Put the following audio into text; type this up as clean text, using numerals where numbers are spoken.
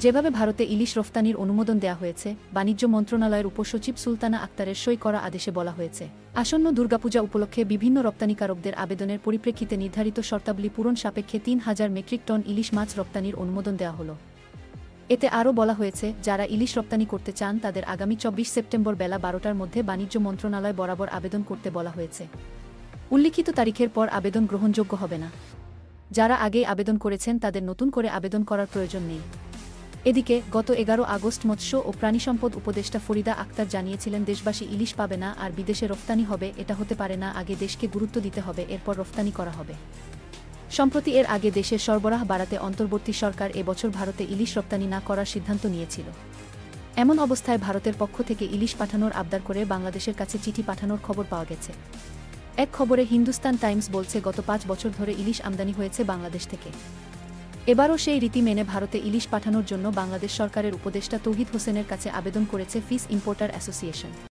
যেভাবে ভারতে ইলিশ রফতানির অনুমোদন দেয়া হয়েছে, বাণিজ্য মন্ত্রণালয়ের উপসচিব সুলতানা আক্তারের সই করা আদেশে বলা হয়েছে, আসন্ন দুর্গাপূজা উপলক্ষে বিভিন্ন রপ্তানিকারকদের আবেদনের পরিপ্রেক্ষিতে নির্ধারিত শর্তাবলী পূরণ সাপেক্ষে ৩,০০০ মেট্রিক টন ইলিশ মাছ রপ্তানির অনুমোদন দেওয়া হলো। এতে আরও বলা হয়েছে, যারা ইলিশ রপ্তানি করতে চান তাদের আগামী ২৪ সেপ্টেম্বর বেলা ১২টার মধ্যে বাণিজ্য মন্ত্রণালয় বরাবর আবেদন করতে বলা হয়েছে। উল্লিখিত তারিখের পর আবেদন গ্রহণযোগ্য হবে না। যারা আগেই আবেদন করেছেন তাদের নতুন করে আবেদন করার প্রয়োজন নেই। এদিকে গত ১১ আগস্ট মৎস্য ও প্রাণিসম্পদ উপদেষ্টা ফরিদা আক্তার জানিয়েছিলেন, দেশবাসী ইলিশ পাবে না আর বিদেশে রফতানি হবে, এটা হতে পারে না, আগে দেশকে গুরুত্ব দিতে হবে, এরপর রফতানি করা হবে। সম্প্রতি এর আগে দেশের সরবরাহ বাড়াতে অন্তর্বর্তী সরকার এবছর ভারতে ইলিশ রপ্তানি না করার সিদ্ধান্ত নিয়েছিল। এমন অবস্থায় ভারতের পক্ষ থেকে ইলিশ পাঠানোর আবদার করে বাংলাদেশের কাছে চিঠি পাঠানোর খবর পাওয়া গেছে। এক খবরে হিন্দুস্তান টাইমস বলছে, গত ৫ বছর ধরে ইলিশ আমদানি হয়েছে বাংলাদেশ থেকে। এবারও সেই রীতি মেনে ভারতে ইলিশ পাঠানোর জন্য বাংলাদেশ সরকারের উপদেষ্টা তৌহিদ হোসেনের কাছে আবেদন করেছে ফিশ ইম্পোর্টার অ্যাসোসিয়েশন।